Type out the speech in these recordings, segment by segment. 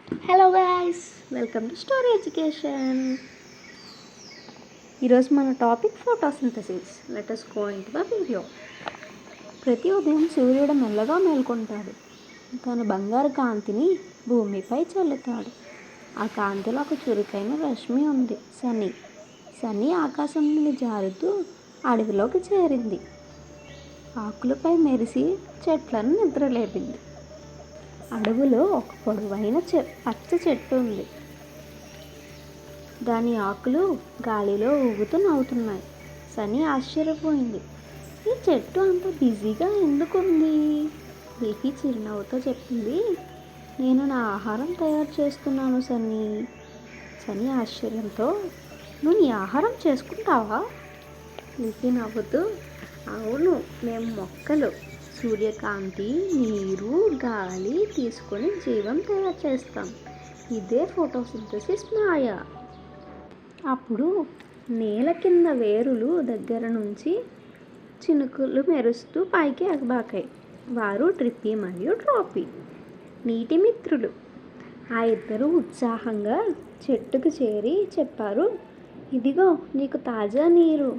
Hello guys, welcome to story education. ఈరోజు మన topic photosynthesis. Let us go into the video. ప్రతి ఉదయం సూర్యుడు మెల్లగా మేల్కొంటాడు. తన బంగారు కాంతిని భూమిపై చల్లుతాడు. ఆ కాంతిలో ఒక చురుకైన రశ్మి ఉంది, సన్నీ ఆకాశం నుండి జారుతూ అడవిలోకి చేరింది. ఆకులపై మెరిసి చెట్లను నిద్రలేపింది. అడవిలో ఒక పొడవైన పచ్చ చెట్టు ఉంది. దాని ఆకులు గాలిలో ఊగుతూ నవ్వుతున్నాయి. సన్నీ ఆశ్చర్యపోయింది. ఈ చెట్టు అంత బిజీగా ఎందుకుంది? లీఫీ చిరునవ్వుతో చెప్పింది, నేను నా ఆహారం తయారు చేస్తున్నాను సన్నీ. సన్నీ ఆశ్చర్యంతో, నువ్వు నీ ఆహారం చేసుకుంటావా? లీఫీ నవ్వుతూ, అవును, మేము మొక్కలు సూర్యకాంతి, నీరు, గాలి తీసుకొని జీవం తయారు చేస్తాం. ఇదే ఫోటోసింథసిస్ మాయ. అప్పుడు నేల కింద వేరులు దగ్గర నుంచి చినుకులు మెరుస్తూ పైకి ఎగబాకాయి. వారు ట్రిప్పీ మరియు డ్రాపీ, నీటి మిత్రులు. ఆ ఇద్దరు ఉత్సాహంగా చెట్టుకు చేరి చెప్పారు, ఇదిగో నీకు తాజా నీరు,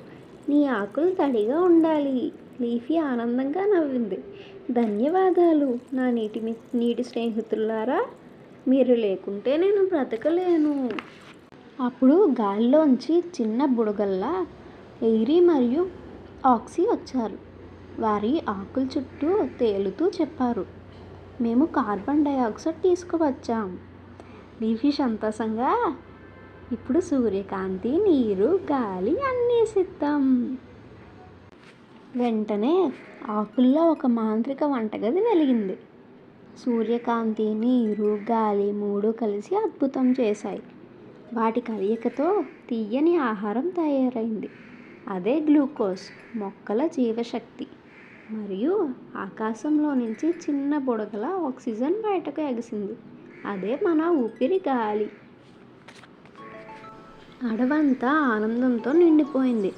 నీ ఆకులు తడిగా ఉండాలి. లీఫీ ఆనందంగా నవ్వింది. ధన్యవాదాలు నా నీటి స్నేహితులారా, మీరు లేకుంటే నేను బ్రతకలేను. అప్పుడు గాలిలోంచి చిన్న బుడగల్లా ఎయిరీ మరియు ఆక్సీ వచ్చారు. వారి ఆకుల చుట్టూ తేలుతూ చెప్పారు, మేము కార్బన్ డైఆక్సైడ్ తీసుకువచ్చాం. లీఫీ సంతోషంగా, ఇప్పుడు సూర్యకాంతి, నీరు, గాలి అన్నీ సిద్ధం. వెంటనే ఆకుల్లో ఒక మాంత్రిక వంటగది వెలిగింది. సూర్యకాంతి, నీరు, గాలి మూడు కలిసి అద్భుతం చేశాయి. వాటి కలయికతో తీయని ఆహారం తయారైంది. అదే గ్లూకోజ్, మొక్కల జీవశక్తి. మరియు ఆకాశంలో నుంచి చిన్న బుడగల ఆక్సిజన్ బయటకు ఎగిసింది. అదే మన ఊపిరి గాలి. అడవంతా ఆనందంతో నిండిపోయింది.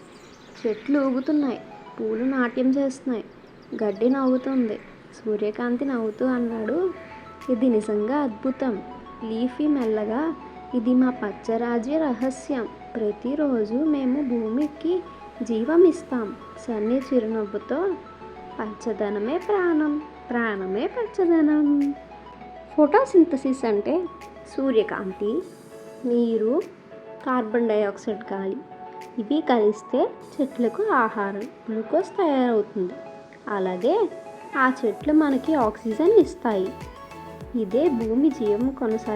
చెట్లు ఊగుతున్నాయి, పూలు నాట్యం చేస్తున్నాయి, గడ్డి నవ్వుతుంది. సూర్యకాంతి నవ్వుతూ అన్నాడు, ఇది నిజంగా అద్భుతం. లీఫీ మెల్లగా, ఇది మా పచ్చరాజ్య రహస్యం. ప్రతిరోజు మేము భూమికి జీవం ఇస్తాం. సన్నీ చిరునవ్వుతో, పచ్చదనమే ప్రాణం, ప్రాణమే పచ్చదనం. ఫోటోసింథసిస్ అంటే సూర్యకాంతి, నీరు, కార్బన్ డైఆక్సైడ్, గాలి ఇవి కలిస్తే చెట్లకు ఆహారం గ్లూకోజ్ తయారవుతుంది. అలాగే ఆ చెట్లు మనకి ఆక్సిజన్ ఇస్తాయి. ఇదే భూమి జీవం కొనసాగి